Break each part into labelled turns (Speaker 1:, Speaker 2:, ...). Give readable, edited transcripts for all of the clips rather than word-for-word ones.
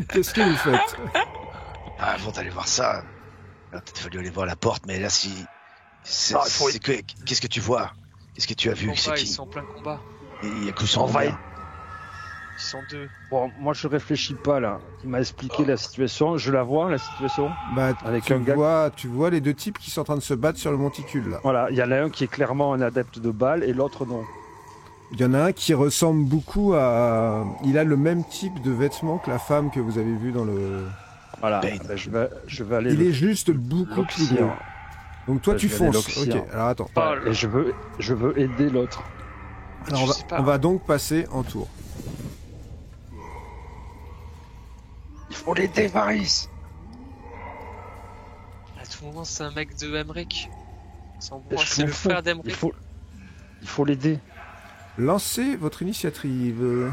Speaker 1: Qu'est-ce que vous faites?
Speaker 2: Ah, avant d'aller voir ça, il a peut-être fallu aller voir la porte, mais là, si... Qu'est-ce que tu vois? Qu'est-ce que tu as vu?
Speaker 3: Ils sont en plein combat.
Speaker 2: Il y a que son
Speaker 4: On va
Speaker 2: combien?
Speaker 3: Ils sont deux.
Speaker 4: Bon, moi je réfléchis pas là. Il m'a expliqué la situation. Je la vois, la situation.
Speaker 1: Bah,
Speaker 4: Avec
Speaker 1: tu
Speaker 4: un gars-
Speaker 1: vois les deux types qui sont en train de se battre sur le monticule, là.
Speaker 4: Voilà, il y en a un qui est clairement un adepte de balle et l'autre non.
Speaker 1: Il y en a un qui ressemble beaucoup à... Il a le même type de vêtements que la femme que vous avez vue dans le...
Speaker 4: Voilà,
Speaker 2: Bane.
Speaker 4: ben, je vais aller
Speaker 1: Il est juste beaucoup plus gros. Donc toi,
Speaker 4: Bah,
Speaker 1: tu
Speaker 4: je vais aller
Speaker 1: fonces. Ok,
Speaker 4: l'oxyre.
Speaker 1: alors attends.
Speaker 4: Et je veux aider l'autre.
Speaker 1: Alors,
Speaker 3: Je sais pas.
Speaker 1: on va donc passer en tour.
Speaker 4: Il faut l'aider, Varys.
Speaker 3: À tout moment, c'est un mec de Emmerich. Sans
Speaker 4: Je
Speaker 3: moi, c'est
Speaker 4: m'en
Speaker 3: le
Speaker 4: fous.
Speaker 3: frère d'Emmerich.
Speaker 4: Il faut l'aider.
Speaker 1: Lancez votre initiative,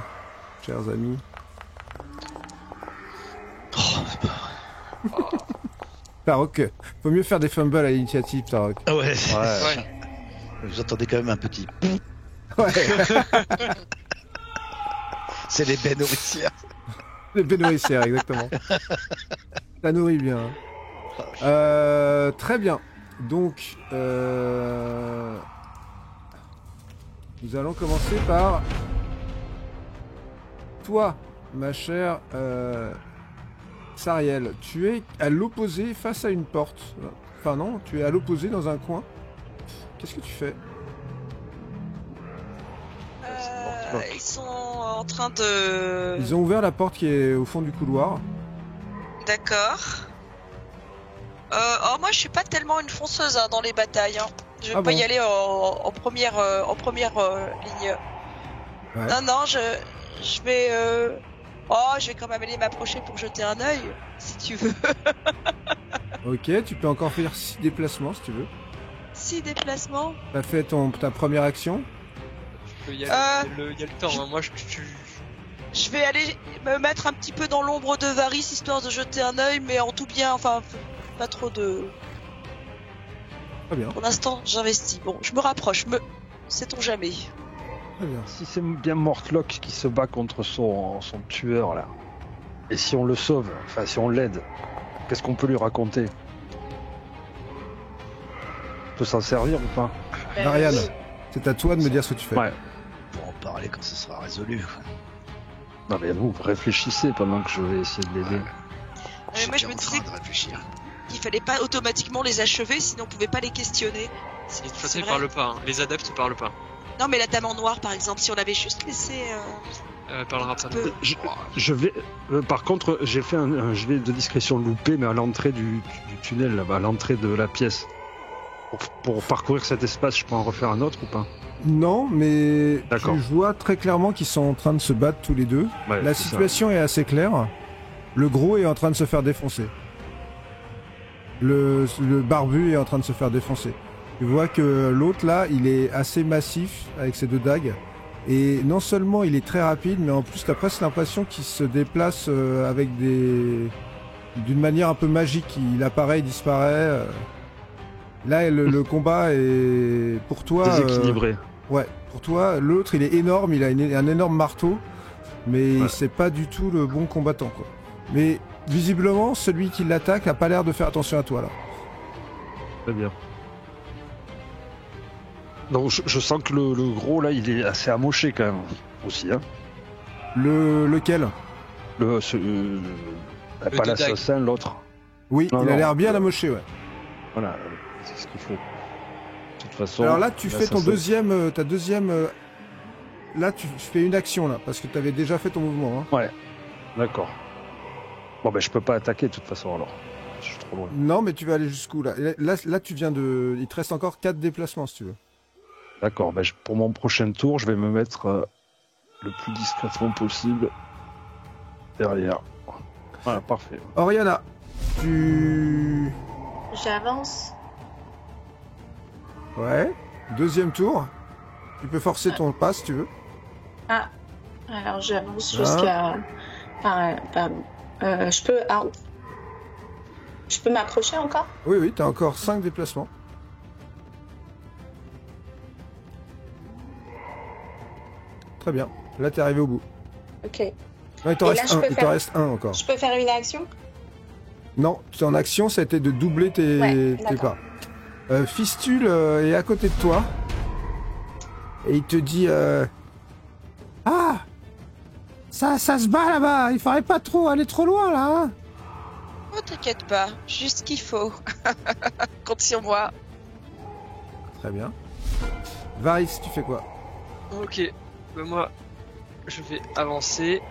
Speaker 1: chers amis. Tarok, faut mieux faire des fumbles à l'initiative, Tarok.
Speaker 2: Ah ouais.
Speaker 3: Ouais.
Speaker 2: J'entendais quand même un petit...
Speaker 1: Ouais,
Speaker 2: C'est les baies nourricières.
Speaker 1: les bénoïcières, exactement. Ça nourrit bien. Très bien. Donc, nous allons commencer par toi, ma chère Sariel. Tu es à l'opposé, face à une porte. Enfin non, tu es à l'opposé dans un coin. Qu'est-ce que tu fais?
Speaker 5: Ils sont en train de...
Speaker 1: Ils ont ouvert la porte qui est au fond du couloir.
Speaker 5: D'accord. Moi je suis pas tellement une fonceuse dans les batailles. Je vais
Speaker 1: Ah
Speaker 5: pas
Speaker 1: bon
Speaker 5: y aller en première ligne.
Speaker 1: Ouais.
Speaker 5: Non, je vais... je vais quand même aller m'approcher pour jeter un œil, si tu veux.
Speaker 1: Ok, tu peux encore faire 6 déplacements si tu veux.
Speaker 5: 6 déplacements.
Speaker 1: T'as fait ta première action.
Speaker 3: Il y a le temps. Hein. Moi,
Speaker 5: Je vais aller me mettre un petit peu dans l'ombre de Varys, histoire de jeter un œil, mais en tout bien, enfin, pas trop de...
Speaker 1: Très bien,
Speaker 5: Pour l'instant, j'investis. Bon, je me rapproche, sait-on jamais.
Speaker 1: très bien.
Speaker 4: Si c'est bien Mortlock qui se bat contre son tueur là, et si on le sauve, enfin si on l'aide, qu'est-ce qu'on peut lui raconter? On peut s'en servir ou pas?
Speaker 1: Marianne, c'est à toi de me dire ce que tu fais.
Speaker 4: Ouais.
Speaker 2: Pour en parler quand ce sera résolu.
Speaker 4: Non mais vous réfléchissez pendant que je vais essayer de l'aider.
Speaker 5: Mais moi, je
Speaker 2: J'étais
Speaker 5: me
Speaker 2: en
Speaker 5: disais
Speaker 2: train de réfléchir.
Speaker 5: qu'il fallait pas automatiquement les achever, sinon on pouvait pas les questionner.
Speaker 3: de toute façon,
Speaker 5: C'est
Speaker 3: ils
Speaker 5: vrai.
Speaker 3: parlent pas. Hein. Les adeptes parlent pas.
Speaker 5: Non, mais la dame en noir, par exemple, si on l'avait juste laissé
Speaker 3: Parlera pas.
Speaker 5: peu...
Speaker 4: Je vais. Par contre, j'ai fait un jet de discrétion loupé, mais à l'entrée du tunnel, là-bas, à l'entrée de la pièce. Pour parcourir cet espace, je peux en refaire un autre ou pas?
Speaker 1: Non, mais
Speaker 4: D'accord.
Speaker 1: tu vois très clairement qu'ils sont en train de se battre tous les deux.
Speaker 4: Ouais,
Speaker 1: La
Speaker 4: c'est ça.
Speaker 1: situation est assez claire. Le gros est en train de se faire défoncer. Le barbu est en train de se faire défoncer. Tu vois que l'autre là, il est assez massif avec ses deux dagues. Et non seulement il est très rapide, mais en plus t'as presque l'impression qu'il se déplace avec d'une manière un peu magique. Il apparaît, il disparaît. Là, le combat est pour toi.
Speaker 4: Déséquilibré.
Speaker 1: Ouais, pour toi, l'autre il est énorme, il a un énorme marteau, mais
Speaker 4: Ouais.
Speaker 1: c'est pas du tout le bon combattant quoi. Mais visiblement, celui qui l'attaque a pas l'air de faire attention à toi là.
Speaker 4: Très bien. Donc je sens que le gros là, il est assez amoché quand même aussi. Hein.
Speaker 1: Lequel?
Speaker 4: Pas
Speaker 3: de
Speaker 4: l'assassin, l'autre.
Speaker 1: Oui,
Speaker 4: Non,
Speaker 1: il a
Speaker 4: non,
Speaker 1: l'air bien amoché, ouais.
Speaker 4: Voilà, c'est ce qu'il faut. De toute façon.
Speaker 1: Alors là, tu fais ton
Speaker 4: l'assassin-
Speaker 1: deuxième, ta deuxième. Là, tu fais une action là, parce que tu avais déjà fait ton mouvement. Hein.
Speaker 4: Ouais. D'accord. Bon ben je peux pas attaquer de toute façon alors. Je suis trop loin.
Speaker 1: Non, mais tu vas aller jusqu'où là? Là, tu viens de. Il te reste encore 4 déplacements si tu veux.
Speaker 4: D'accord. Ben pour mon prochain tour, je vais me mettre le plus discrètement possible derrière. Voilà, parfait.
Speaker 1: Oriana, tu.
Speaker 6: J'avance.
Speaker 1: Ouais. Deuxième tour. Tu peux forcer ton pas si tu veux.
Speaker 6: Ah, alors j'avance jusqu'à... Enfin, pardon. Je peux... Je peux m'approcher encore?
Speaker 1: Oui, t'as encore 5 déplacements. Très bien. Là, t'es arrivé au bout.
Speaker 6: Ok.
Speaker 1: Non, il t'en reste un encore.
Speaker 6: Je peux faire une action?
Speaker 1: Non, ton action, ça a été de doubler tes pas. Fistule est à côté de toi. Et il te dit... Ah, ça se bat là-bas. Il faudrait pas trop aller trop loin, là. Hein.
Speaker 5: Oh, t'inquiète pas. Juste ce qu'il faut. Compte sur moi.
Speaker 1: Très bien. Varys, tu fais quoi?
Speaker 3: Ok, bah moi, je vais avancer.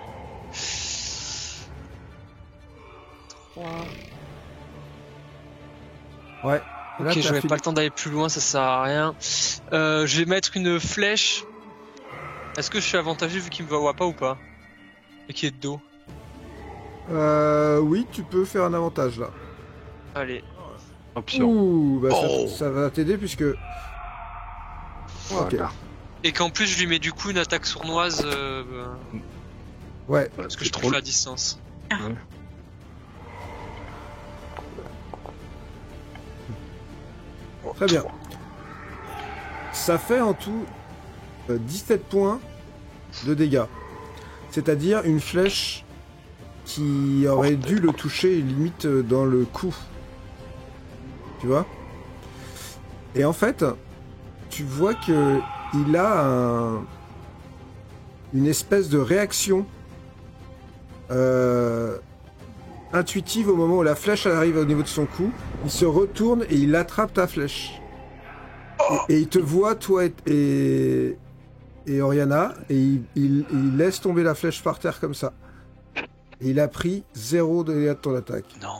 Speaker 3: 3...
Speaker 1: Ouais. Là,
Speaker 3: Ok, j'avais pas le temps d'aller plus loin, ça sert à rien. Je vais mettre une flèche. Est-ce que je suis avantagé vu qu'il me voit pas ou pas? Et qu'il est de dos.
Speaker 1: Oui, tu peux faire un avantage là.
Speaker 3: Allez.
Speaker 1: Ouh, bah ça va t'aider puisque...
Speaker 4: Voilà.
Speaker 1: Ok.
Speaker 3: Et qu'en plus je lui mets du coup une attaque sournoise.
Speaker 1: Ouais.
Speaker 3: Parce que je trouve à distance.
Speaker 4: Ouais.
Speaker 1: Très bien. Ça fait en tout 17 points de dégâts. C'est-à-dire une flèche qui aurait dû le toucher limite dans le cou. Tu vois? Et en fait, tu vois que il a une espèce de réaction intuitive au moment où la flèche arrive au niveau de son cou. Il se retourne et il attrape ta flèche. Et il te voit, toi et Oriana, et il laisse tomber la flèche par terre comme ça. Et il a pris 0 de ton attaque.
Speaker 2: Non.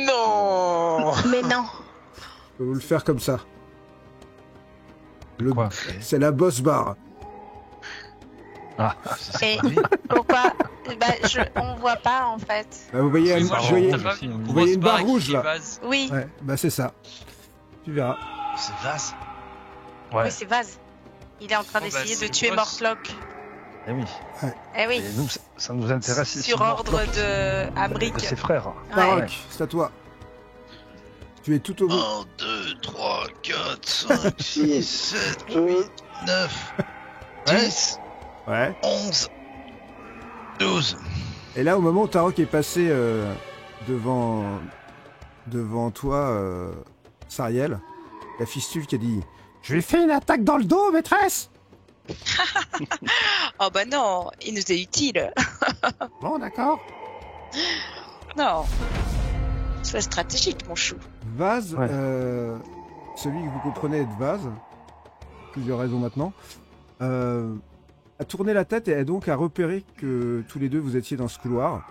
Speaker 5: Non.
Speaker 6: Mais non.
Speaker 1: Je peux vous le faire comme ça.
Speaker 4: Quoi?
Speaker 1: C'est la boss bar.
Speaker 4: Ah.
Speaker 6: Et pourquoi? On voit pas en fait.
Speaker 1: Bah, vous voyez,
Speaker 3: Moi,
Speaker 1: vous voyez une barre rouge là.
Speaker 6: Oui.
Speaker 1: Ouais, bah c'est ça. Tu verras.
Speaker 2: C'est Vaz.
Speaker 4: Ouais.
Speaker 6: Oui, c'est Vaz. Il est en train d'essayer de tuer Mortlock.
Speaker 4: Eh oui.
Speaker 6: Eh oui.
Speaker 4: Et nous, ça nous intéresse ici.
Speaker 6: Sur ordre de Amric.
Speaker 4: De ses frères.
Speaker 1: Baroque,
Speaker 6: Ouais.
Speaker 1: c'est à toi. Tu es tout au bout.
Speaker 2: 1, 2, 3, 4, 5, 6, 7, 8, 9, 10,
Speaker 1: Ouais.
Speaker 2: 11, 12.
Speaker 1: Et là, au moment où Tarok est passé devant toi, Sariel, la fistule qui a dit « Je lui ai fait une attaque dans le dos, maîtresse !»
Speaker 5: Oh bah non, il nous est utile.
Speaker 1: Bon, d'accord.
Speaker 5: Non. Sois stratégique, mon chou.
Speaker 1: Vaz,
Speaker 4: Ouais.
Speaker 1: celui que vous comprenez être Vaz, plusieurs raisons maintenant, a tourné la tête et donc a repéré que tous les deux vous étiez dans ce couloir.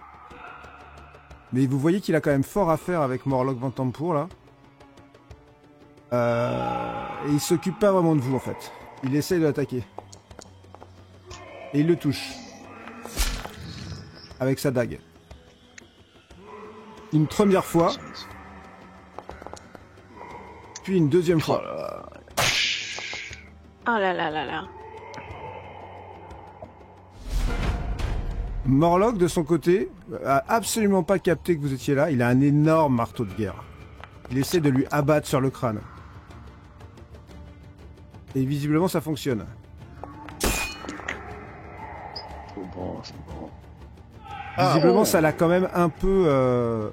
Speaker 1: Mais vous voyez qu'il a quand même fort à faire avec Morlock Ventampour là. Et il s'occupe pas vraiment de vous en fait. Il essaie de l'attaquer. Et il le touche. Avec sa dague. Une première fois. Puis une deuxième fois.
Speaker 6: Oh là là là là.
Speaker 1: Morlock, de son côté, a absolument pas capté que vous étiez là. Il a un énorme marteau de guerre. Il essaie de lui abattre sur le crâne. Et visiblement, ça fonctionne.
Speaker 4: C'est bon, c'est bon.
Speaker 1: Visiblement, ça l'a quand même un peu...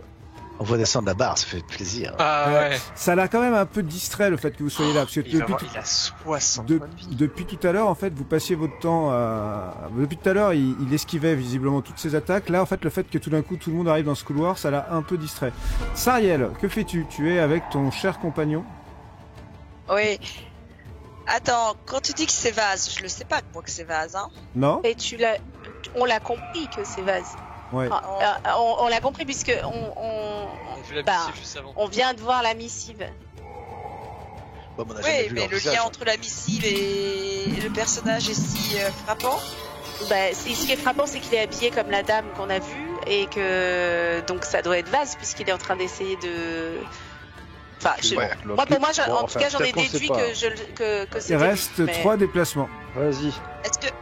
Speaker 2: On voit descendre la barre, ça fait plaisir.
Speaker 3: Ah ouais.
Speaker 1: Ça l'a quand même un peu distrait le fait que vous soyez là. Parce que
Speaker 3: Il a 60 points de vie.
Speaker 1: depuis tout à l'heure, en fait, vous passiez votre temps à... Depuis tout à l'heure, il esquivait visiblement toutes ses attaques. Là, en fait, le fait que tout d'un coup, tout le monde arrive dans ce couloir, ça l'a un peu distrait. Sariel, que fais-tu? Tu es avec ton cher compagnon.
Speaker 5: Oui. Attends, quand tu dis que c'est Vaz, je le sais pas moi que c'est Vaz, hein.
Speaker 1: Non?
Speaker 6: Et on l'a compris que c'est Vaz.
Speaker 1: Ouais.
Speaker 6: On l'a compris puisque
Speaker 3: On a vu la
Speaker 6: Bah,
Speaker 3: missive juste avant.
Speaker 6: on vient de voir la missive.
Speaker 2: Bon, on a jamais
Speaker 5: Oui,
Speaker 2: vu
Speaker 5: mais
Speaker 2: leur
Speaker 5: le
Speaker 2: visage.
Speaker 5: lien entre la missive et le personnage est si frappant.
Speaker 6: Bah, ce qui est frappant, c'est qu'il est habillé comme la dame qu'on a vue et que donc ça doit être Vaz puisqu'il est en train d'essayer de. Enfin,
Speaker 2: Ouais.
Speaker 6: pour moi, en tout cas, j'en ai déduit que
Speaker 1: Il
Speaker 6: c'était.
Speaker 1: reste
Speaker 6: lui, mais-
Speaker 1: 3 déplacements.
Speaker 4: Vas-y.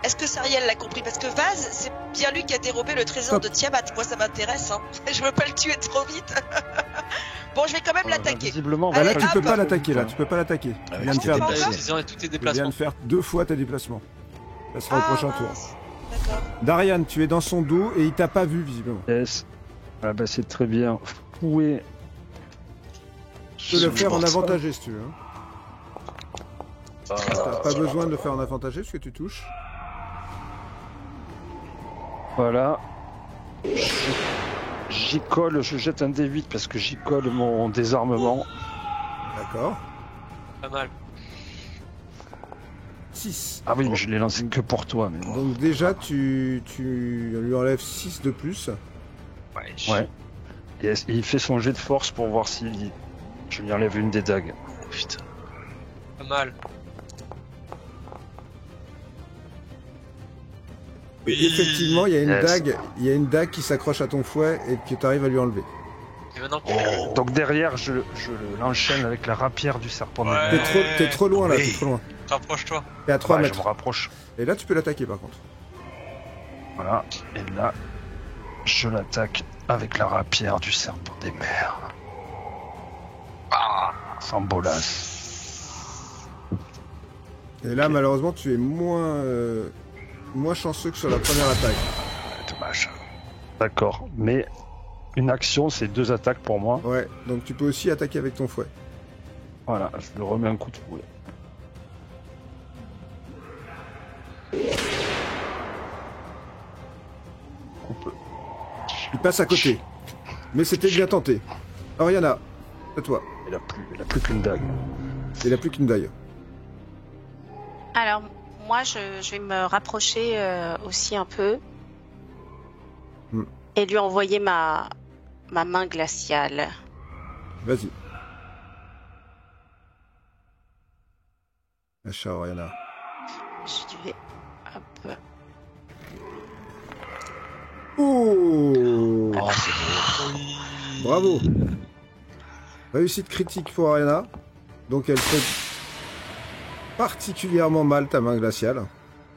Speaker 5: Est-ce que Sariel l'a compris? Parce que Vaz, c'est bien lui qui a dérobé le trésor de Tiamat. Moi, ça m'intéresse, hein. Je veux pas le tuer trop vite. Bon, je vais quand même l'attaquer.
Speaker 4: Visiblement,
Speaker 1: Bah là,
Speaker 5: Allez,
Speaker 1: tu peux
Speaker 5: hop.
Speaker 1: pas l'attaquer, là. Tu peux pas l'attaquer.
Speaker 2: Ah,
Speaker 1: Tu viens de
Speaker 2: tu
Speaker 1: faire,
Speaker 2: peux
Speaker 5: pas
Speaker 2: pas.
Speaker 5: encore
Speaker 3: Ils ont tous tes
Speaker 1: tu viens
Speaker 3: déplacements.
Speaker 1: de faire 2 fois tes déplacements. Ça sera au prochain tour.
Speaker 5: mince. D'accord.
Speaker 1: Darian, tu es dans son dos et il t'a pas vu visiblement.
Speaker 4: Yes. Ah bah c'est très bien. Où est...
Speaker 1: Tu peux le faire en avantagé si tu veux. T'as
Speaker 2: Ah,
Speaker 1: pas besoin de le faire en avantagé parce que tu touches.
Speaker 4: Voilà. J'y colle, je jette un D8 parce que j'y colle mon désarmement.
Speaker 1: D'accord.
Speaker 3: Pas mal.
Speaker 1: 6.
Speaker 4: Ah oui, mais je l'ai lancé que pour toi. Mais...
Speaker 1: Donc déjà, tu lui enlèves 6 de plus.
Speaker 4: Ouais. Yes. Et il fait son jet de force pour voir si je lui enlève une des dagues.
Speaker 2: Oh, putain.
Speaker 3: Pas mal.
Speaker 1: Et effectivement, il y a
Speaker 4: Yes.
Speaker 1: une dague qui s'accroche à ton fouet et que tu arrives à lui enlever.
Speaker 3: Et maintenant
Speaker 4: Donc derrière, je l'enchaîne avec la rapière du serpent.
Speaker 3: Ouais.
Speaker 4: des mers.
Speaker 1: T'es trop loin là,
Speaker 2: Oui.
Speaker 1: t'es trop loin.
Speaker 3: rapproche-toi.
Speaker 1: T'es à 3
Speaker 4: Ouais, je
Speaker 1: mètres.
Speaker 4: me rapproche.
Speaker 1: Et là, tu peux l'attaquer par contre.
Speaker 4: Voilà. Et là, je l'attaque avec la rapière du serpent des mers. Ah, sans bolasse.
Speaker 1: Et là, malheureusement, tu es moins chanceux que sur la première attaque.
Speaker 4: Dommage. D'accord. Mais une action, c'est 2 attaques pour moi.
Speaker 1: Ouais, donc tu peux aussi attaquer avec ton fouet.
Speaker 4: Voilà, je lui remets un coup de fouet.
Speaker 1: Il passe à côté. Mais c'était bien tenté. Oriana, à toi.
Speaker 4: Il a plus qu'une dague.
Speaker 1: Il n'a plus qu'une dague.
Speaker 6: Alors, moi, je vais me rapprocher aussi un peu.
Speaker 1: Hmm.
Speaker 6: Et lui envoyer ma main glaciale.
Speaker 1: Vas-y. Achat, Oriana.
Speaker 6: Je vais... Hop.
Speaker 1: Oh,
Speaker 2: Oh, c'est beau.
Speaker 1: bravo. Réussite critique pour Oriana. Donc elle fait particulièrement mal ta main glaciale,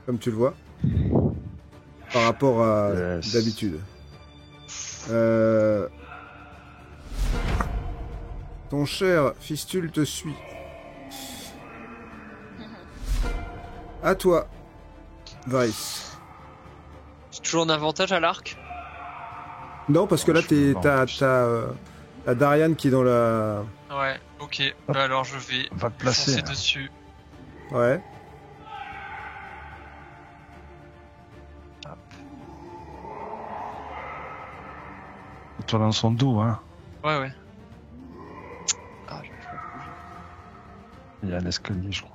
Speaker 1: comme tu le vois, par rapport à
Speaker 4: Yes.
Speaker 1: d'habitude. Ton cher Fistule te suit. À toi, Varys.
Speaker 3: J'ai toujours un avantage à l'arc.
Speaker 1: Non, parce que là,
Speaker 4: Je
Speaker 1: t'as Darian qui est dans la...
Speaker 3: Ouais, ok. Bah alors je vais
Speaker 4: Va te placer.
Speaker 3: foncer
Speaker 4: Hein.
Speaker 3: dessus.
Speaker 1: Ouais.
Speaker 4: Toi dans son dos, hein.
Speaker 3: Ouais, ouais.
Speaker 2: Ah,
Speaker 4: Il y a un escalier, je crois.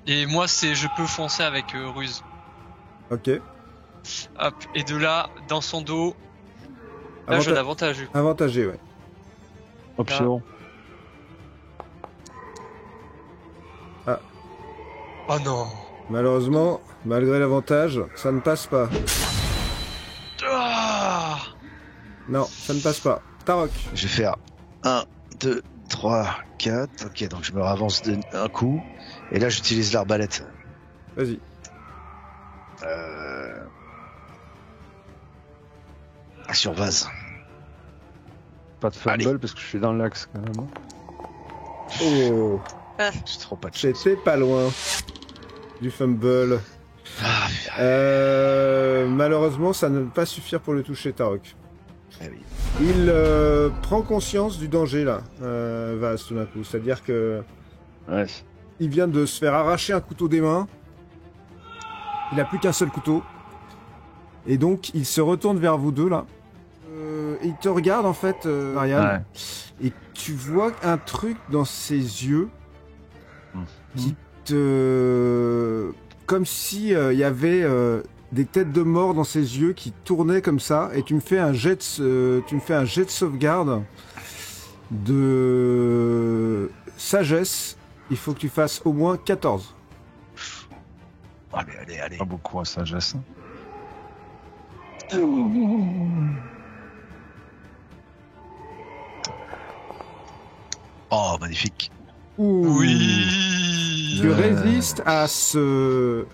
Speaker 3: Et moi, je peux foncer avec ruse.
Speaker 1: Ok.
Speaker 3: Hop. Et de là, dans son dos, là j'ai un avantage. du coup.
Speaker 1: Avantagé, ouais.
Speaker 4: Option.
Speaker 3: Oh non.
Speaker 1: Malheureusement, malgré l'avantage, ça ne passe pas.
Speaker 3: Ah
Speaker 1: Non, ça ne passe pas. Tarok.
Speaker 2: Je vais faire 1, 2, 3, 4. Ok, donc je me ravance d'un coup. Et là, j'utilise l'arbalète.
Speaker 1: Vas-y.
Speaker 2: Sur vase.
Speaker 4: Pas de fumble
Speaker 2: Allez.
Speaker 4: parce que je suis dans l'axe quand même.
Speaker 1: Oh,
Speaker 2: C'est trop pas de chance.
Speaker 1: j'étais pas loin du fumble.
Speaker 2: Ah,
Speaker 1: Malheureusement, ça ne va pas suffire pour le toucher, Tarok.
Speaker 2: eh oui.
Speaker 1: Il prend conscience du danger, là, Vaz, tout d'un coup. C'est-à-dire que
Speaker 4: Ouais.
Speaker 1: il vient de se faire arracher un couteau des mains. Il n'a plus qu'un seul couteau. Et donc, il se retourne vers vous deux, là. Il te regarde, en fait, Ariane.
Speaker 4: Ouais.
Speaker 1: Et tu vois un truc dans ses yeux qui te... Comme si il y avait des têtes de mort dans ses yeux qui tournaient comme ça. Et tu me fais un jet de sauvegarde de sagesse. Il faut que tu fasses au moins 14.
Speaker 2: Allez.
Speaker 4: Pas beaucoup à sagesse.
Speaker 2: Oh, magnifique.
Speaker 1: Ouh.
Speaker 3: Oui.
Speaker 1: Tu résistes à ce...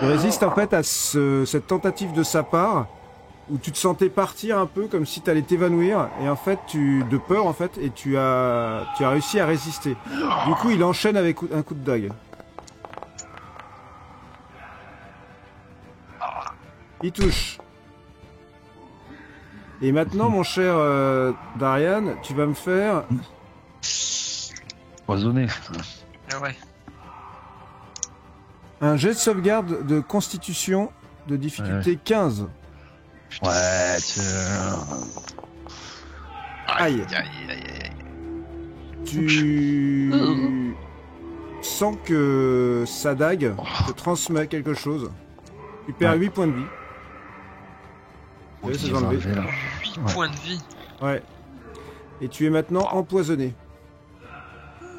Speaker 1: Tu résistes en fait à cette tentative de sa part où tu te sentais partir un peu comme si tu allais t'évanouir et en fait de peur en fait et tu as réussi à résister. Du coup, il enchaîne avec un coup de dague. Il touche. Et maintenant, mon cher Darian, tu vas me faire
Speaker 4: Poisonné.
Speaker 3: Ah ouais.
Speaker 1: un jet de sauvegarde de constitution de difficulté 15.
Speaker 4: Ouais, tiens.
Speaker 1: Aïe. Tu sens que sa dague te transmet quelque chose. Tu perds 8 points de vie.
Speaker 4: Oui,
Speaker 1: c'est
Speaker 4: il va
Speaker 1: enlevé.
Speaker 4: enlever, là.
Speaker 3: 8
Speaker 4: Ouais.
Speaker 3: points de vie.
Speaker 1: Ouais. Et tu es maintenant empoisonné.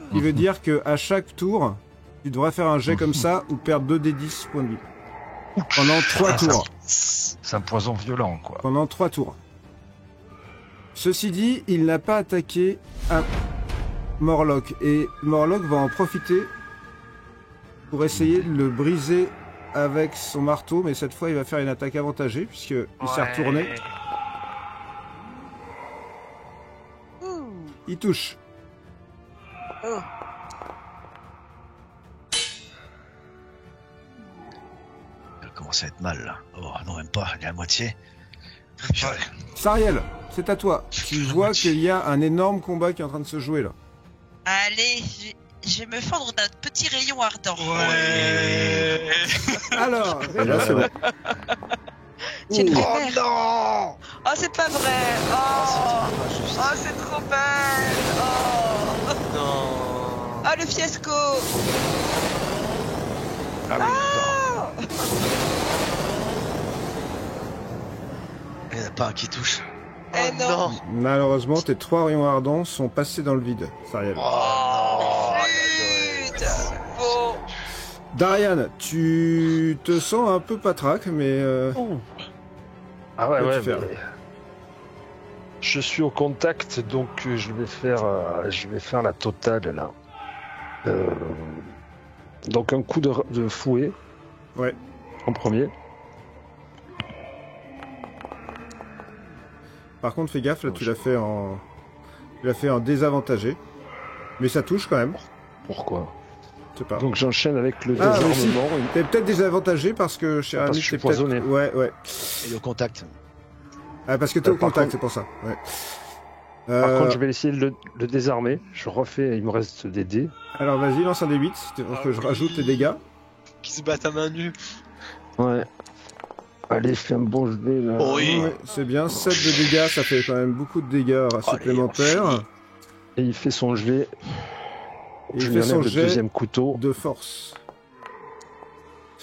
Speaker 1: Ce qui veut dire que à chaque tour, tu devras faire un jet comme ça ou perdre 2d10 points de vie. Pendant 3 tours.
Speaker 4: C'est un poison violent, quoi.
Speaker 1: Pendant 3 tours. Ceci dit, il n'a pas attaqué un Morlock. Et Morlock va en profiter pour essayer de le briser avec son marteau. Mais cette fois, il va faire une attaque avantagée puisqu'il s'est retourné. Il touche.
Speaker 5: Oh.
Speaker 2: Ça commence à être mal là. Oh non, même pas, il est à moitié. Purée.
Speaker 1: Sariel, c'est à toi. Tu vois qu'il y a un énorme combat qui est en train de se jouer là.
Speaker 5: Allez, je vais me fendre d'un petit rayon ardent.
Speaker 2: Ouais.
Speaker 1: Alors, là, c'est bon.
Speaker 5: Quelle
Speaker 2: Oh
Speaker 5: mère.
Speaker 2: non.
Speaker 5: Oh, c'est pas vrai. Oh, c'est trop belle. Oh,
Speaker 3: Non.
Speaker 5: oh le fiasco.
Speaker 2: Ah oui,
Speaker 5: Oh.
Speaker 2: il n'y en a pas un qui touche.
Speaker 5: Eh non.
Speaker 1: Malheureusement, tes 3 rayons ardents sont passés dans le vide, Sariel.
Speaker 2: Oh,
Speaker 5: Flûte. Bon.
Speaker 1: Darian, tu te sens un peu patraque, mais
Speaker 4: Ah ouais,
Speaker 1: Que
Speaker 4: ouais.
Speaker 1: tu fais,
Speaker 4: mais- Je suis au contact, donc je vais faire la totale là. Donc un coup de fouet.
Speaker 1: Ouais.
Speaker 4: En premier.
Speaker 1: par contre, fais gaffe, là, tu l'as fait en désavantagé. Mais ça touche quand même.
Speaker 4: Pourquoi?
Speaker 1: Je sais pas.
Speaker 4: Donc j'enchaîne avec le
Speaker 1: Ah, mais si.
Speaker 4: désarmement.
Speaker 1: T'es peut-être désavantagé parce que, cher
Speaker 4: Parce
Speaker 1: ami,
Speaker 4: que je suis
Speaker 1: t'es peut-être...
Speaker 4: poisonné.
Speaker 1: Ouais, ouais.
Speaker 2: Il est au contact.
Speaker 1: Ah, parce que t'es au
Speaker 4: Par
Speaker 1: contact,
Speaker 4: contre-
Speaker 1: c'est pour ça. Ouais.
Speaker 4: Par contre, je vais essayer de le désarmer. Je refais, il me reste des dés.
Speaker 1: Alors, vas-y, lance un D8, pour que je rajoute les dégâts.
Speaker 3: Qui se battent à main nue.
Speaker 4: Ouais. Allez, fais un bon jet là.
Speaker 3: Oh oui.
Speaker 1: Ouais, c'est bien, 7 de dégâts, ça fait quand même beaucoup de dégâts supplémentaires.
Speaker 4: Et il fait son jet.
Speaker 1: Et il
Speaker 4: Je
Speaker 1: fait
Speaker 4: lui
Speaker 1: son
Speaker 4: enlève le
Speaker 1: jet
Speaker 4: deuxième couteau.
Speaker 1: de force.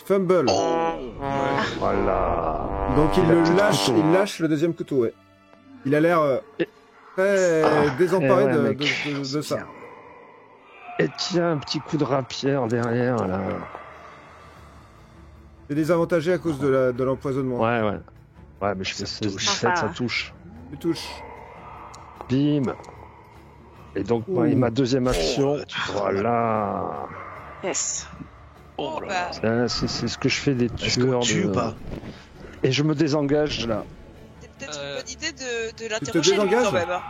Speaker 1: Fumble.
Speaker 4: Voilà.
Speaker 1: Donc il
Speaker 4: La
Speaker 1: le
Speaker 4: petite
Speaker 1: lâche,
Speaker 4: couteau.
Speaker 1: il lâche le deuxième couteau, ouais. Il a l'air
Speaker 4: Et-
Speaker 1: très désemparé
Speaker 4: eh ouais,
Speaker 1: de,
Speaker 4: mec.
Speaker 1: de ça.
Speaker 4: Et tiens, un petit coup de rapière derrière là.
Speaker 1: C'est désavantagé à cause de l'empoisonnement.
Speaker 4: Ouais, ouais. Ouais, mais je fais
Speaker 2: Ça
Speaker 4: 16,
Speaker 2: touche.
Speaker 4: 17, ça
Speaker 6: Enfin.
Speaker 4: touche.
Speaker 1: Tu touches.
Speaker 4: Bim. Et donc,
Speaker 1: Ouh.
Speaker 4: ma deuxième action,
Speaker 2: là, tu fais
Speaker 4: voilà.
Speaker 6: Yes.
Speaker 5: Oh, bah.
Speaker 4: C'est ce que je fais des
Speaker 2: Est-ce qu'on
Speaker 4: tueurs.
Speaker 2: tue ou pas?
Speaker 4: Et je me désengage là.
Speaker 5: C'est peut-être
Speaker 3: Euh,
Speaker 5: une bonne idée de
Speaker 1: te
Speaker 5: l'interroger lui,
Speaker 1: désengages
Speaker 5: quand même. Hein.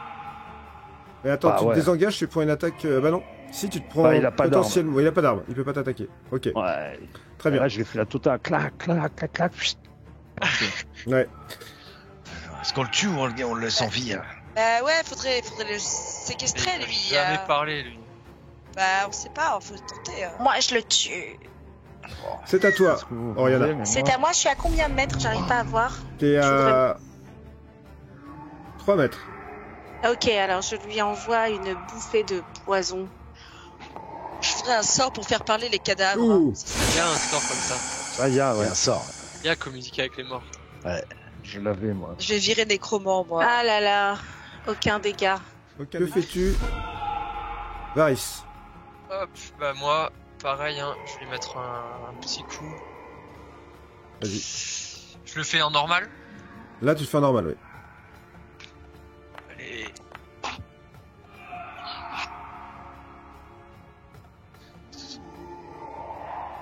Speaker 1: Mais attends,
Speaker 4: Ah
Speaker 1: tu
Speaker 4: ouais.
Speaker 1: te désengages, tu prends une attaque. Bah non. Si tu te prends
Speaker 4: Bah, il a pas
Speaker 1: potentiellement. Il a pas d'arme, il peut pas t'attaquer. Ok,
Speaker 4: Ouais.
Speaker 1: très bien.
Speaker 4: Là, je vais faire la totale. Clac, clac, clac, clac. Chut.
Speaker 1: Ouais.
Speaker 2: Est-ce qu'on le tue ou on le laisse en vie?
Speaker 5: Bah ouais, faudrait le séquestrer,
Speaker 3: Il a
Speaker 5: lui.
Speaker 3: jamais parlé, lui.
Speaker 5: Bah, on sait pas, faut tenter.
Speaker 6: Moi, je le tue.
Speaker 1: C'est à toi.
Speaker 4: Est-ce que vous
Speaker 1: Oriana.
Speaker 4: voulez, mais
Speaker 6: C'est
Speaker 4: moi-
Speaker 6: à moi, je suis à combien de mètres? J'arrive pas à voir.
Speaker 1: T'es
Speaker 6: Je
Speaker 1: à 3 mètres.
Speaker 6: Ok, alors je lui envoie une bouffée de poison.
Speaker 5: Je ferai un sort pour faire parler les cadavres.
Speaker 1: Ouh.
Speaker 3: Il y a un sort comme ça.
Speaker 4: Ah, ya,
Speaker 2: Ouais,
Speaker 4: ouais.
Speaker 2: un sort.
Speaker 3: Il y a communiquer avec les morts.
Speaker 4: Je l'avais, moi.
Speaker 5: Je vais virer nécromant, moi.
Speaker 6: Ah là là, aucun dégât.
Speaker 1: Ok. Que fais-tu, Varys?
Speaker 3: Hop, bah moi, pareil, hein, je vais lui mettre un petit coup.
Speaker 1: Vas-y.
Speaker 3: Je le fais en normal.
Speaker 1: Là, tu fais un normal, oui.
Speaker 3: Allez.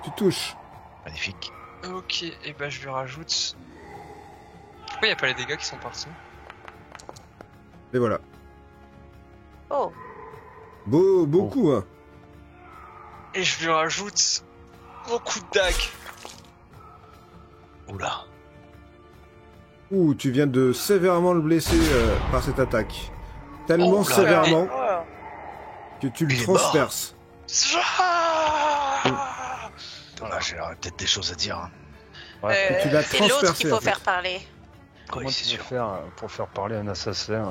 Speaker 1: Tu touches.
Speaker 2: Magnifique.
Speaker 3: Ok, et bah je lui rajoute. Pourquoi il n'y a pas les dégâts qui sont partis?
Speaker 1: Et voilà.
Speaker 6: Oh,
Speaker 1: Beaucoup, hein.
Speaker 3: Et je lui rajoute gros coup de dague.
Speaker 2: Oula.
Speaker 1: Ouh, tu viens de sévèrement le blesser par cette attaque. Tellement sévèrement que tu le
Speaker 2: Il est mort.
Speaker 1: transperces.
Speaker 2: Voilà, j'aurais peut-être des choses à dire. Hein.
Speaker 1: Et tu l'as
Speaker 6: C'est l'autre
Speaker 1: transpercé,
Speaker 6: qu'il faut
Speaker 1: en fait.
Speaker 6: faire parler.
Speaker 2: Oui, c'est sûr.
Speaker 4: Pour faire parler un assassin.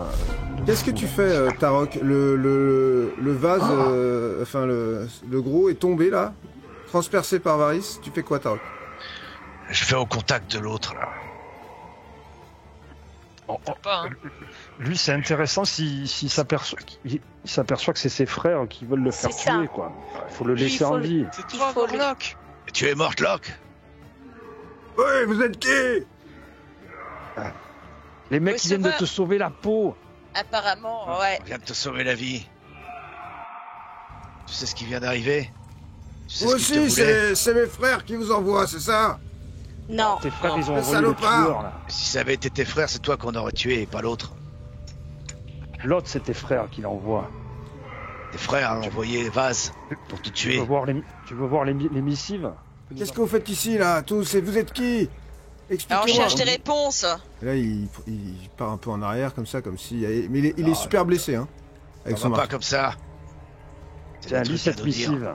Speaker 1: Qu'est-ce que tu fais, Tarok? Le vase, enfin le gros est tombé là, transpercé par Varys. Tu fais quoi, Tarok?
Speaker 2: Je fais au contact de l'autre, là.
Speaker 3: Pas, hein.
Speaker 4: Lui, c'est intéressant s'il s'aperçoit que c'est ses frères qui veulent le faire
Speaker 6: C'est ça.
Speaker 4: tuer, quoi. Faut le
Speaker 6: Lui,
Speaker 4: laisser en vie.
Speaker 3: C'est
Speaker 6: Il
Speaker 3: toi,
Speaker 6: faut le-
Speaker 3: Warlock.
Speaker 2: Tu es morte, Locke?
Speaker 1: Oui, vous êtes qui?
Speaker 4: Les mecs
Speaker 5: Oui,
Speaker 4: qui viennent de
Speaker 5: sauveur.
Speaker 4: te sauver la peau.
Speaker 5: Apparemment, ouais.
Speaker 2: On vient de te sauver la vie. Tu sais ce qui vient d'arriver? Tu sais
Speaker 1: Vous
Speaker 2: ce qu'ils te
Speaker 1: aussi,
Speaker 2: voulaient?
Speaker 1: c'est mes frères qui vous envoient, c'est ça?
Speaker 6: Non.
Speaker 4: Tes frères,
Speaker 3: Non,
Speaker 4: ils ont
Speaker 1: le
Speaker 4: envoyé le
Speaker 1: salopard.
Speaker 4: tueur, là.
Speaker 2: Si ça avait été tes frères, c'est toi qu'on aurait tué et pas l'autre.
Speaker 4: L'autre, c'est tes frères qui l'envoient.
Speaker 2: Tes frères ont envoyé Vaz pour te
Speaker 4: Tu
Speaker 2: tuer.
Speaker 4: veux voir les missives?
Speaker 1: Qu'est-ce que vous faites ici, là, tous? Et vous êtes qui?
Speaker 5: Alors, on
Speaker 1: Expliquez-moi.
Speaker 5: cherche des réponses.
Speaker 1: Et là, il part un peu en arrière, comme ça, comme si... Mais il est super blessé, hein, avec
Speaker 2: Ça
Speaker 1: son
Speaker 2: va pas
Speaker 1: marque.
Speaker 2: comme ça.
Speaker 4: Tiens,
Speaker 2: des
Speaker 4: lis
Speaker 2: trucs à
Speaker 4: cette
Speaker 2: nous dire.
Speaker 4: missive.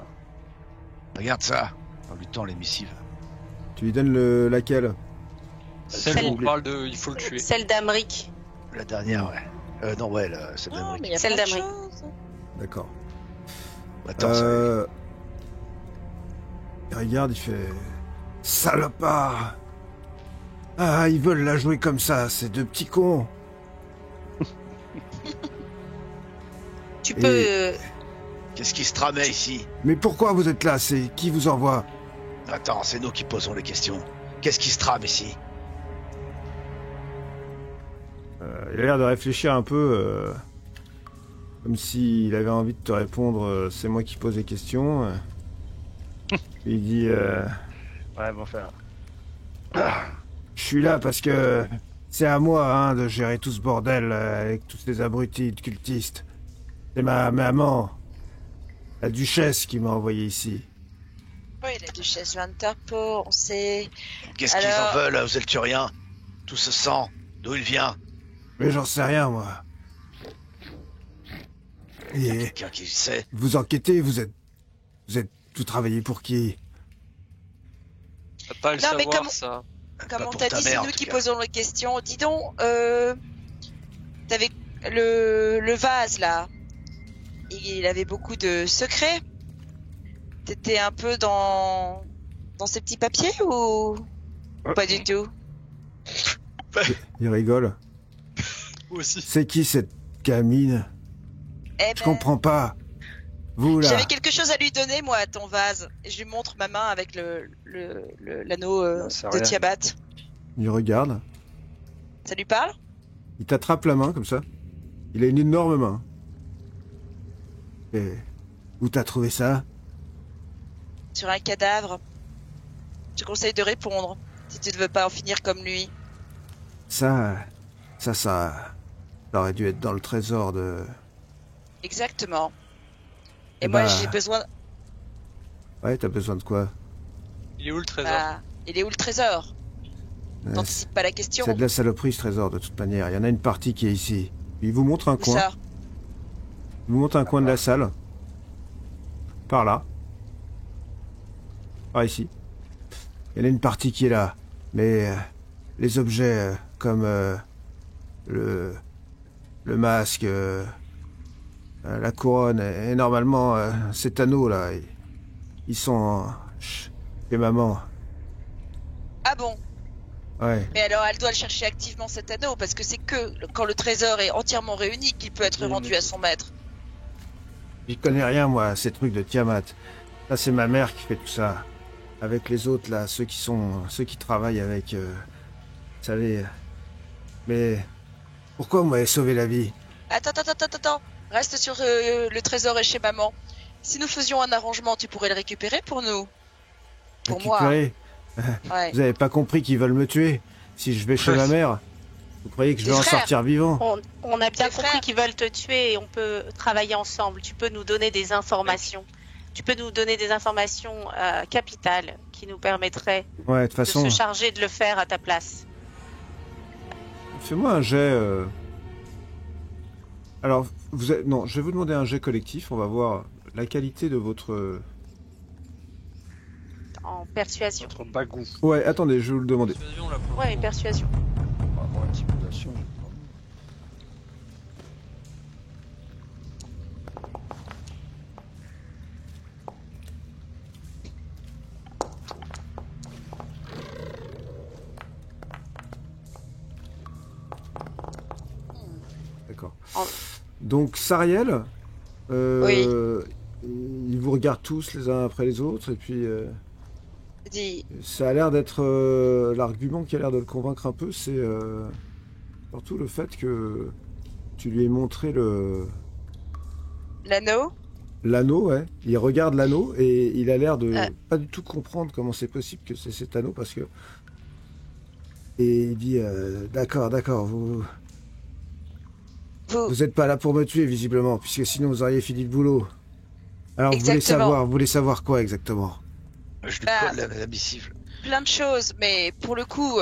Speaker 2: Regarde ça. On lui tend les missives.
Speaker 1: Tu lui donnes laquelle?
Speaker 3: Celle où on parle de. Il faut le tuer.
Speaker 6: Celle d'Amric.
Speaker 2: La dernière, ouais. Non, ouais, c'est
Speaker 5: Non,
Speaker 2: d'Amérique.
Speaker 5: mais il y a
Speaker 6: Celle
Speaker 5: plein de
Speaker 6: d'Amérique.
Speaker 5: choses.
Speaker 1: D'accord.
Speaker 2: Attends, ça...
Speaker 1: Il regarde, il fait... Salopard! Ah, ils veulent la jouer comme ça, ces deux petits cons.
Speaker 6: Tu
Speaker 1: Et-
Speaker 6: peux.
Speaker 2: Qu'est-ce qui se tramait ici?
Speaker 1: Mais pourquoi vous êtes là? C'est qui vous envoie?
Speaker 2: Attends, c'est nous qui posons les questions. Qu'est-ce qui se trame ici?
Speaker 1: Il a l'air de réfléchir un peu, comme s'il avait envie de te répondre. C'est moi qui pose les questions. Il dit,
Speaker 4: Ouais, bon, enfin.
Speaker 1: je suis là parce que c'est à moi, hein, de gérer tout ce bordel avec tous ces abrutis de cultistes. C'est ma maman, la duchesse, qui m'a envoyé ici.
Speaker 5: Oui, la duchesse Vanterpo, on sait.
Speaker 2: Qu'est-ce qu'ils
Speaker 5: Alors-
Speaker 2: en veulent aux Elturiens? Tout ce sang, d'où il vient?
Speaker 1: Mais j'en sais rien, moi. Et
Speaker 2: Quelqu'un qui sait?
Speaker 1: vous enquêtez, vous êtes vous travaillez pour qui?
Speaker 3: T'as pas à le
Speaker 5: Non, mais
Speaker 3: savoir,
Speaker 5: comment-
Speaker 3: ça.
Speaker 5: Comme
Speaker 2: Pas
Speaker 5: on
Speaker 2: pour
Speaker 5: t'a
Speaker 2: ta
Speaker 5: dit, c'est
Speaker 2: mère, en
Speaker 5: nous
Speaker 2: tout
Speaker 5: qui
Speaker 2: cas.
Speaker 5: posons les questions. Dis donc, t'avais le vase là. Il avait beaucoup de secrets. T'étais un peu dans ces petits papiers ou pas du tout?
Speaker 1: Il rigole.
Speaker 3: Vous aussi.
Speaker 1: C'est qui cette gamine?
Speaker 5: Eh
Speaker 1: Je
Speaker 5: ben,
Speaker 1: comprends pas. Vous là.
Speaker 5: j'avais quelque chose à lui donner, moi, à ton vase. Et je lui montre ma main avec l'anneau
Speaker 4: Non, c'est
Speaker 5: de
Speaker 4: rien.
Speaker 5: Tiamat.
Speaker 1: Il regarde.
Speaker 5: Ça lui parle?
Speaker 1: Il t'attrape la main comme ça. Il a une énorme main. Et où t'as trouvé ça?
Speaker 5: Sur un cadavre. Je te conseille de répondre, si tu ne veux pas en finir comme lui.
Speaker 1: Ça aurait dû être dans le trésor de...
Speaker 5: Exactement. Et
Speaker 1: Eh
Speaker 5: moi,
Speaker 1: bah.
Speaker 5: j'ai besoin...
Speaker 1: Ouais, t'as besoin de quoi?
Speaker 3: Il est où le trésor?
Speaker 5: Bah, il est où le trésor?
Speaker 1: Ouais,
Speaker 5: T'anticipes pas la question.
Speaker 1: c'est de la saloperie ce trésor de toute manière. Il y en a une partie qui est ici. Il vous montre un
Speaker 5: Où
Speaker 1: coin.
Speaker 5: ça?
Speaker 1: Il vous montre un coin de la salle. Par là. Par ici. Il y en a une partie qui est là. Mais les objets comme le masque, la couronne et normalement cet anneau là, ils sont chez maman.
Speaker 5: Ah bon?
Speaker 1: Ouais.
Speaker 5: Mais alors, elle doit le chercher activement cet anneau, parce que c'est que quand le trésor est entièrement réuni qu'il peut être
Speaker 1: Oui,
Speaker 5: rendu
Speaker 1: mais-
Speaker 5: à son maître.
Speaker 1: J'y connais rien moi, ces trucs de Tiamat. Là c'est ma mère qui fait tout ça. Avec les autres là, ceux qui travaillent avec, vous savez. Mais pourquoi vous m'avez sauvé la vie?
Speaker 5: Attends. Reste sur le trésor et chez maman. Si nous faisions un arrangement, tu pourrais le récupérer pour nous. Pour moi.
Speaker 1: Récupérer.
Speaker 5: Ouais.
Speaker 1: Vous avez pas compris qu'ils veulent me tuer? Si je vais chez ma mère, vous croyez que je vais
Speaker 5: Tes
Speaker 1: en
Speaker 5: frères.
Speaker 1: sortir vivant?
Speaker 6: On a bien
Speaker 5: Tes
Speaker 6: compris
Speaker 5: frères.
Speaker 6: qu'ils veulent te tuer et on peut travailler ensemble. Tu peux nous donner des informations. Tu peux nous donner des informations capitales qui nous permettraient
Speaker 1: Ouais, de toute
Speaker 6: de
Speaker 1: façon,
Speaker 6: se charger de le faire à ta place.
Speaker 1: Fais-moi un jet. Alors, non, je vais vous demander un jet collectif. On va voir la qualité de votre.
Speaker 6: En persuasion.
Speaker 4: Notre bagou.
Speaker 1: Ouais, attendez, je vais vous le demander.
Speaker 3: Persuasion, là, pour
Speaker 6: Ouais,
Speaker 3: l'instant.
Speaker 6: persuasion.
Speaker 4: On va avoir intimidation.
Speaker 1: D'accord.
Speaker 6: En-
Speaker 1: Donc, Sariel, ils vous regardent tous les uns après les autres, et puis
Speaker 5: Dis,
Speaker 1: ça a l'air d'être l'argument qui a l'air de le convaincre un peu, c'est surtout le fait que tu lui aies montré
Speaker 5: l'anneau?
Speaker 1: l'anneau, ouais. Il regarde l'anneau et il a l'air de
Speaker 5: Ah.
Speaker 1: pas du tout comprendre comment c'est possible que c'est cet anneau parce que. Et il dit d'accord, vous êtes pas là pour me tuer visiblement, puisque sinon vous auriez fini le boulot. Alors
Speaker 5: Exactement.
Speaker 1: vous voulez savoir quoi exactement?
Speaker 2: Je lui
Speaker 5: Bah,
Speaker 2: colle la missive.
Speaker 5: Plein de choses, mais pour le coup,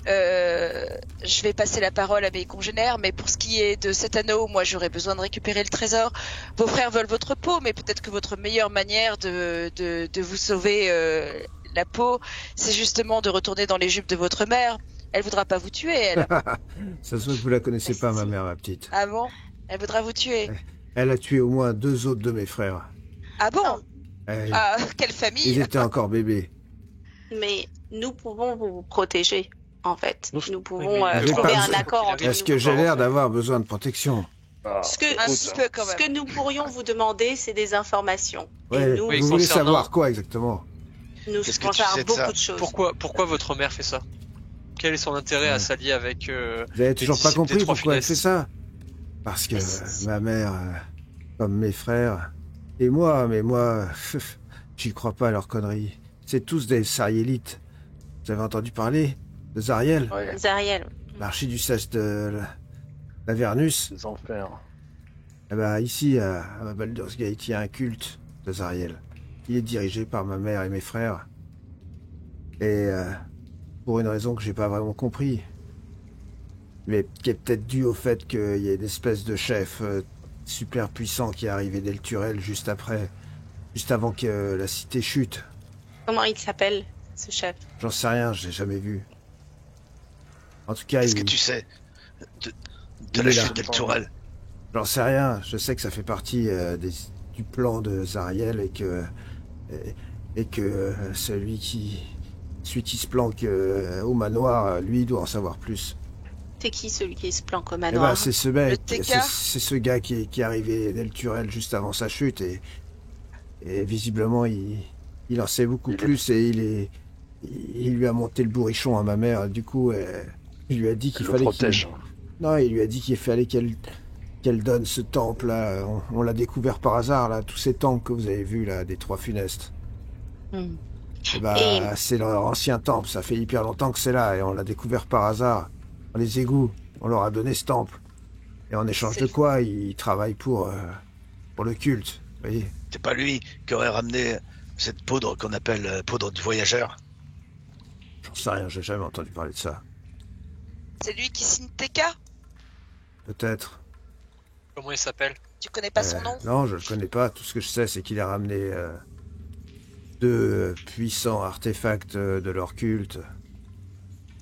Speaker 5: je vais passer la parole à mes congénères, mais pour ce qui est de cet anneau, moi j'aurais besoin de récupérer le trésor. Vos frères veulent votre peau, mais peut-être que votre meilleure manière de vous sauver la peau, c'est justement de retourner dans les jupes de votre mère. Elle voudra pas vous tuer, elle.
Speaker 1: Ça se voit que vous la connaissez pas, ma mère, ma petite.
Speaker 5: Ah bon? Elle voudra vous tuer.
Speaker 1: Elle a tué au moins 2 autres de mes frères.
Speaker 5: Ah bon? Ah, quelle
Speaker 1: Ils
Speaker 5: famille!
Speaker 1: étaient encore bébés.
Speaker 6: Mais nous pouvons vous protéger, en fait. Nous pouvons
Speaker 3: Oui, mais
Speaker 1: j'ai
Speaker 6: trouver
Speaker 1: pas-
Speaker 6: un accord entre
Speaker 1: Est-ce
Speaker 6: nous.
Speaker 1: que j'ai l'air d'avoir besoin de protection?
Speaker 6: Ce que,
Speaker 5: Un petit peu quand
Speaker 6: ce
Speaker 5: même.
Speaker 6: que nous pourrions vous demander, c'est des informations.
Speaker 1: Ouais,
Speaker 6: Et nous,
Speaker 3: Oui,
Speaker 1: vous voulez
Speaker 3: concernant-
Speaker 1: savoir quoi exactement?
Speaker 6: nous
Speaker 2: Qu'est-ce que
Speaker 6: pouvons
Speaker 2: tu sais
Speaker 6: faire
Speaker 2: de ça?
Speaker 6: beaucoup de choses.
Speaker 3: Pourquoi votre mère fait ça? Quel est son intérêt à s'allier avec
Speaker 1: Vous avez toujours pas
Speaker 3: disciples des
Speaker 1: compris
Speaker 3: trois
Speaker 1: pourquoi elle fait
Speaker 3: funestes.
Speaker 1: ça? Parce que
Speaker 6: Mais c'est-
Speaker 1: ma mère, comme mes frères, et moi, mais moi, j'y crois pas à leurs conneries. C'est tous des Sarielites. Vous avez entendu parler de Zariel,
Speaker 4: Ouais,
Speaker 6: Zariel.
Speaker 1: l'archiduchesse de la Vernus?
Speaker 4: les enfers.
Speaker 1: Eh ben, ici, à Baldur's Gate, il y a un culte de Zariel. Il est dirigé par ma mère et mes frères. Et pour une raison que j'ai pas vraiment compris. Mais qui est peut-être due au fait qu'il y ait une espèce de chef super puissant qui est arrivé d'Elturel juste après. Juste avant que la cité chute.
Speaker 6: Comment il s'appelle, ce chef?
Speaker 1: J'en sais rien, je l'ai jamais vu. En tout cas,
Speaker 2: Qu'est-ce que tu sais de
Speaker 1: Il
Speaker 2: la
Speaker 1: est là.
Speaker 2: chute d'El Tourelle?
Speaker 1: j'en sais rien. Je sais que ça fait partie du plan de Zariel et que celui qui se planque au manoir, lui, il doit en savoir plus.
Speaker 6: C'est qui celui qui se planque au
Speaker 1: Eh
Speaker 6: manoir?
Speaker 1: ben, c'est ce mec,
Speaker 5: Le TK?
Speaker 1: c'est ce gars qui est arrivé d'Elturel juste avant sa chute et visiblement il en sait beaucoup
Speaker 4: Il est-
Speaker 1: plus et il lui a monté le bourrichon à ma mère. Du coup, il lui a dit qu'il
Speaker 4: Le
Speaker 1: fallait
Speaker 4: protège.
Speaker 1: non, il lui a dit qu'il fallait qu'elle donne ce temple là. On l'a découvert par hasard là, tous ces temples que vous avez vus là, des trois funestes.
Speaker 6: Hmm.
Speaker 1: Eh ben,
Speaker 6: Et-
Speaker 1: c'est leur ancien temple, ça fait hyper longtemps que c'est là et on l'a découvert par hasard. Dans les égouts, on leur a donné ce temple. Et en échange de quoi, ils travaillent pour le culte. Vous voyez?
Speaker 2: C'est pas lui qui aurait ramené cette poudre qu'on appelle poudre du voyageur?
Speaker 1: J'en sais rien, j'ai jamais entendu parler de ça.
Speaker 5: C'est lui qui signe TK?
Speaker 1: Peut-être.
Speaker 3: Comment il s'appelle?
Speaker 5: Tu connais pas son nom?
Speaker 1: Non, je le connais pas. Tout ce que je sais, c'est qu'il a ramené 2 puissants artefacts de leur culte.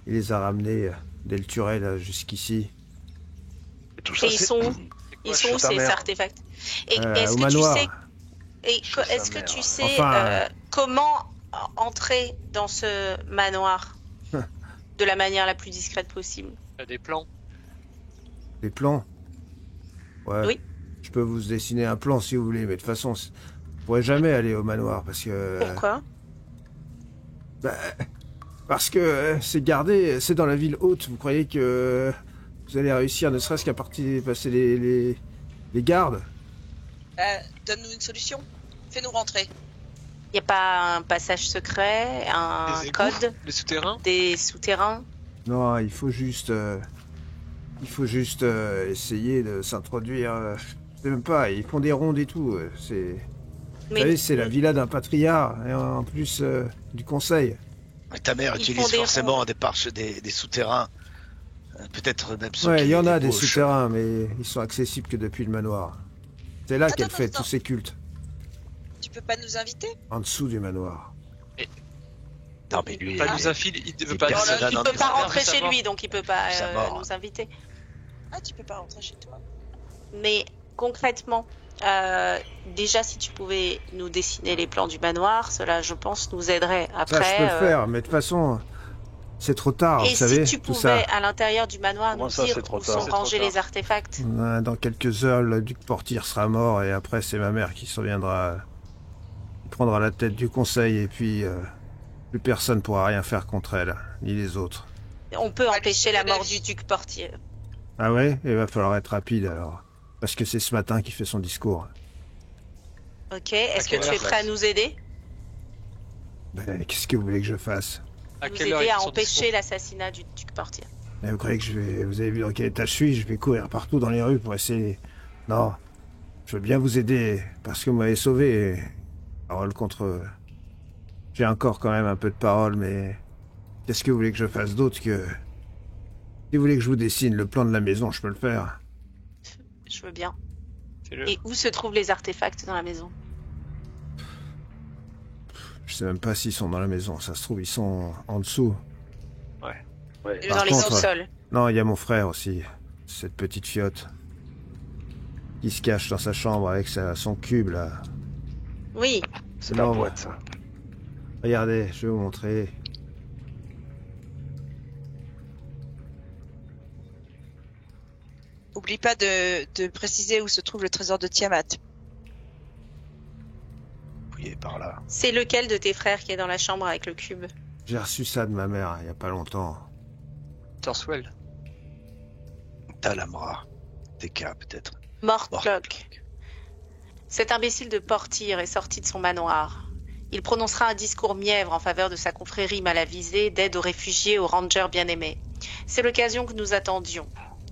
Speaker 1: Il les a ramenés d'Elturel jusqu'ici.
Speaker 4: Et tout ça,
Speaker 6: Et ils
Speaker 4: c'est-
Speaker 6: sont,
Speaker 3: C'est quoi,
Speaker 6: ils
Speaker 3: chez
Speaker 6: sont où
Speaker 3: ta
Speaker 6: ces
Speaker 3: mère
Speaker 6: artefacts? Et
Speaker 1: Au
Speaker 6: est-ce que
Speaker 1: manoir.
Speaker 6: tu sais, et
Speaker 4: Chez sa
Speaker 6: est-ce que
Speaker 4: mère.
Speaker 6: tu sais
Speaker 1: Enfin,
Speaker 6: comment entrer dans ce manoir de la manière la plus discrète possible?
Speaker 3: Il y a des plans.
Speaker 1: Des plans. Ouais.
Speaker 6: Oui.
Speaker 1: Je peux vous dessiner un plan si vous voulez, mais de toute façon, vous pourrez jamais aller au manoir parce que.
Speaker 6: Pourquoi?
Speaker 1: Parce que c'est gardé, c'est dans la ville haute. Vous croyez que vous allez réussir, ne serait-ce qu'à passer les gardes?
Speaker 5: Donne-nous une solution. Fais-nous rentrer.
Speaker 6: Il n'y a pas un passage secret, un
Speaker 3: Les égouts,
Speaker 6: code,
Speaker 3: les souterrains.
Speaker 6: des souterrains?
Speaker 1: Non, il faut juste essayer de s'introduire. Je sais même pas, ils font des rondes et tout. Vous savez, c'est la villa d'un patriarche et en plus du conseil.
Speaker 2: Mais ta mère
Speaker 6: Ils
Speaker 2: utilise
Speaker 6: font des
Speaker 2: forcément des souterrains Peut-être même ceux
Speaker 1: Ouais,
Speaker 2: qui
Speaker 1: il y en a des
Speaker 2: débauchent.
Speaker 1: souterrains, mais ils sont accessibles que depuis le manoir. C'est là qu'elle fait tous ses cultes,
Speaker 5: Tu peux pas nous inviter?
Speaker 1: en dessous du manoir.
Speaker 2: Non, mais lui,
Speaker 3: Pas
Speaker 2: il
Speaker 3: nous
Speaker 2: est-
Speaker 3: infile, il
Speaker 2: il
Speaker 3: veut pas.
Speaker 2: personne
Speaker 6: Il
Speaker 2: non,
Speaker 6: peut
Speaker 2: mais
Speaker 6: pas
Speaker 2: ça
Speaker 6: rentrer
Speaker 3: va, ça
Speaker 6: chez
Speaker 3: va.
Speaker 6: lui, donc il peut pas
Speaker 2: Ça va.
Speaker 6: nous inviter.
Speaker 5: Ah, tu peux pas rentrer chez toi.
Speaker 6: Mais concrètement, déjà si tu pouvais nous dessiner les plans du manoir, cela je pense nous aiderait. Après,
Speaker 1: Ça, je peux le faire, mais de toute façon, c'est trop tard,
Speaker 6: et
Speaker 1: vous savez,
Speaker 6: si tu
Speaker 1: tout ça.
Speaker 6: pouvais à l'intérieur du manoir
Speaker 4: Comment
Speaker 6: nous
Speaker 4: ça,
Speaker 6: dire
Speaker 4: c'est trop
Speaker 6: où
Speaker 4: tard
Speaker 6: sont
Speaker 3: C'est trop
Speaker 6: rangés
Speaker 3: tard.
Speaker 6: les artefacts.
Speaker 1: Dans quelques heures, le duc Portir sera mort, et après, c'est ma mère qui surviendra. Il prendra la tête du conseil, et puis plus personne pourra rien faire contre elle, ni les autres.
Speaker 6: On peut
Speaker 5: Ouais,
Speaker 6: empêcher
Speaker 5: le
Speaker 6: la
Speaker 5: de la
Speaker 6: mort
Speaker 5: vie.
Speaker 6: du duc portier.
Speaker 1: Ah ouais? Il va falloir être rapide, alors. Parce que c'est ce matin qu'il fait son discours.
Speaker 6: Ok, est-ce que
Speaker 3: quelle
Speaker 6: tu es
Speaker 3: heure,
Speaker 6: prêt à nous aider?
Speaker 1: Ben, qu'est-ce que vous voulez que je fasse?
Speaker 3: À
Speaker 6: Nous
Speaker 3: quelle heure
Speaker 6: aider
Speaker 3: il
Speaker 6: à
Speaker 3: fait son
Speaker 6: empêcher
Speaker 3: discours
Speaker 6: l'assassinat du duc portier.
Speaker 1: Mais vous croyez que je vais... Vous avez vu dans quel état je suis? Je vais courir partout dans les rues pour essayer... Non. Je veux bien vous aider, parce que vous m'avez sauvé. Et... Parole contre... J'ai encore quand même un peu de parole, mais... Qu'est-ce que vous voulez que je fasse d'autre que... Si vous voulez que je vous dessine le plan de la maison, je peux le faire.
Speaker 6: Je veux bien.
Speaker 3: Fais-le.
Speaker 6: Et où se trouvent les artefacts dans la maison?
Speaker 1: Je sais même pas s'ils sont dans la maison. Ça se trouve, ils sont en dessous.
Speaker 5: Et
Speaker 1: Par
Speaker 6: Dans les
Speaker 1: contre,
Speaker 6: sous-sols.
Speaker 1: Non, il y a mon frère aussi. Cette petite fiotte. Qui se cache dans sa chambre avec son cube, là.
Speaker 6: Oui,
Speaker 4: C'est la
Speaker 1: Non,
Speaker 4: boîte, ça.
Speaker 1: Regardez, je vais vous montrer.
Speaker 5: Oublie pas de préciser où se trouve le trésor de Tiamat.
Speaker 2: fouillé par là.
Speaker 6: c'est lequel de tes frères qui est dans la chambre avec le cube?
Speaker 1: J'ai reçu ça de ma mère il y a pas longtemps.
Speaker 3: Torswell.
Speaker 2: Talamra. TK peut-être.
Speaker 6: Mortlock. Cet imbécile de Portir est sorti de son manoir. Il prononcera un discours mièvre en faveur de sa confrérie mal avisée d'aide aux réfugiés, aux rangers bien-aimés. C'est l'occasion que nous attendions.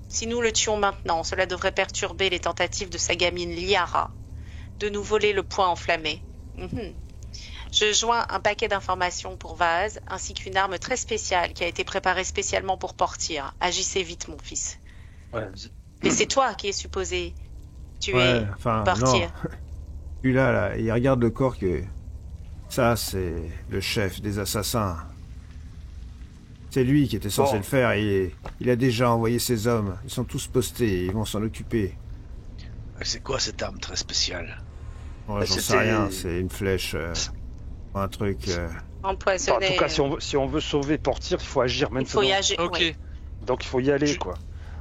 Speaker 6: Si nous le tuons maintenant, cela devrait perturber les tentatives de sa gamine Liara de nous voler le poing enflammé. Je joins un paquet d'informations pour Vaz, ainsi qu'une arme très spéciale qui a été préparée spécialement pour Portir. Agissez vite, mon fils.
Speaker 4: Ouais.
Speaker 6: Mais c'est toi qui es supposé tuer
Speaker 1: Ouais, enfin,
Speaker 6: Portir.
Speaker 1: non. Celui-là, là, il regarde le corps que... Ça, c'est le chef des assassins. C'est lui qui était censé le faire et il a déjà envoyé ses hommes. Ils sont tous postés et ils vont s'en occuper.
Speaker 2: C'est quoi cette arme très spéciale?
Speaker 1: Ouais, j'en sais
Speaker 2: c'était-
Speaker 1: rien, c'est une flèche... un truc...
Speaker 4: En
Speaker 6: Empoisonné.
Speaker 4: tout cas, si on veut sauver Portir, il faut agir
Speaker 6: il
Speaker 4: maintenant.
Speaker 6: faut y agir.
Speaker 3: Ok.
Speaker 6: oui.
Speaker 4: Donc il faut y aller,
Speaker 3: Je-
Speaker 4: quoi.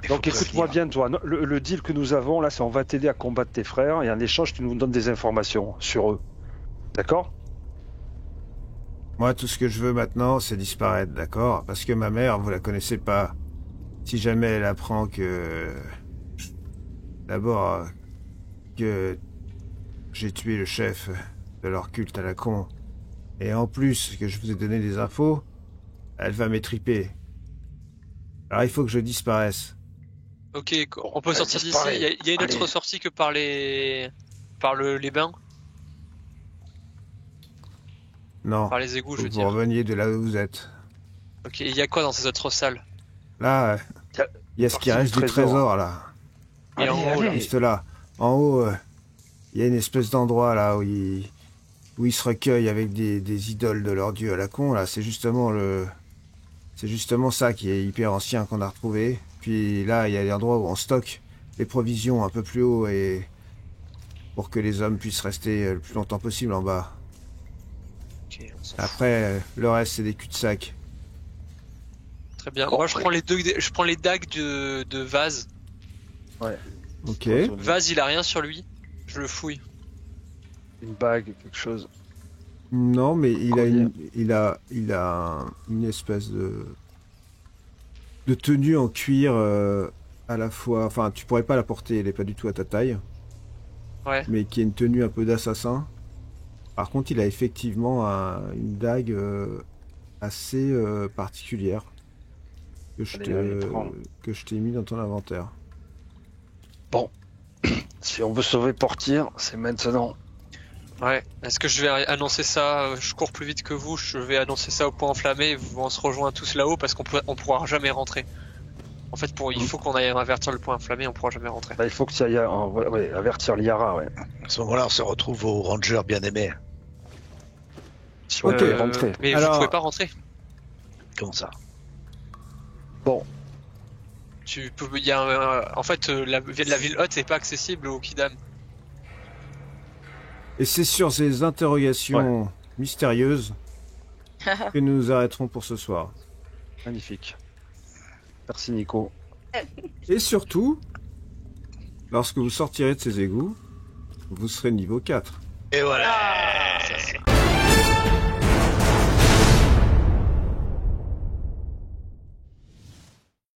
Speaker 2: Il faut
Speaker 4: Donc écoute-moi
Speaker 2: prévenir.
Speaker 4: bien, toi. Le deal que nous avons, là, c'est on va t'aider à combattre tes frères et en échange, tu nous donnes des informations sur eux. D'accord?
Speaker 1: Moi, tout ce que je veux maintenant, c'est disparaître, d'accord? Parce que ma mère, vous la connaissez pas. Si jamais elle apprend que... D'abord, que j'ai tué le chef de leur culte à la con, et en plus que je vous ai donné des infos, elle va m'étriper. Alors il faut que je disparaisse.
Speaker 3: Ok, on peut sortir d'ici.
Speaker 2: disparaît.
Speaker 3: Il y a une autre
Speaker 2: Allez.
Speaker 3: sortie que par les les bains,
Speaker 1: Non,
Speaker 3: par les égouts, je
Speaker 1: faut
Speaker 3: veux
Speaker 1: que vous
Speaker 3: dire.
Speaker 1: reveniez de là où vous êtes.
Speaker 3: Ok, il y a quoi dans ces autres salles?
Speaker 1: Là, il y a ce qui
Speaker 4: Partie
Speaker 1: reste
Speaker 4: du
Speaker 1: du trésor, là.
Speaker 3: Et en haut, là.
Speaker 1: Juste là. En haut, il y a une espèce d'endroit là où ils se recueillent avec des idoles de leur dieu à la con. Là, c'est justement ça qui est hyper ancien qu'on a retrouvé. Puis là, il y a l'endroit où on stocke les provisions un peu plus haut et pour que les hommes puissent rester le plus longtemps possible en bas.
Speaker 3: Ok, on s'en fout.
Speaker 1: Après, le reste c'est des cul-de-sac.
Speaker 3: Très bien. Moi, je prends les dagues de Vaz.
Speaker 1: Ok.
Speaker 3: Vaz, il a rien sur lui. Je le fouille.
Speaker 4: Une bague, quelque chose.
Speaker 1: Non, mais
Speaker 4: Combien
Speaker 1: il a une espèce de tenue en cuir à la fois. Enfin, tu pourrais pas la porter, elle est pas du tout à ta taille.
Speaker 3: Ouais.
Speaker 1: Mais qui est une tenue un peu d'assassin. Par contre, il a effectivement une dague assez particulière
Speaker 4: Allez, prends.
Speaker 1: que je t'ai mis dans ton inventaire.
Speaker 4: Si on veut sauver Portir, c'est maintenant.
Speaker 3: Ouais. Est-ce que je vais annoncer ça? Je cours plus vite que vous. Je vais annoncer ça au point enflammé. On se rejoint tous là-haut parce on pourra jamais rentrer. En fait, il faut qu'on aille avertir le point inflammé, on pourra jamais rentrer.
Speaker 4: Bah, il faut que tu ailles avertir Liara, ouais.
Speaker 2: À ce moment-là, on se retrouve au ranger bien aimé.
Speaker 4: Si on
Speaker 1: Ok.
Speaker 4: peut rentrer.
Speaker 3: Mais
Speaker 1: Alors-
Speaker 3: vous pouvez pas rentrer.
Speaker 2: Comment ça?
Speaker 4: Bon,
Speaker 3: Tu peux, en fait, la ville haute n'est pas accessible au Kidam.
Speaker 1: Et c'est sur ces interrogations mystérieuses que nous nous arrêterons pour ce soir.
Speaker 4: magnifique. Merci Nico.
Speaker 1: Et surtout, lorsque vous sortirez de ces égouts, vous serez niveau 4.
Speaker 2: Et voilà.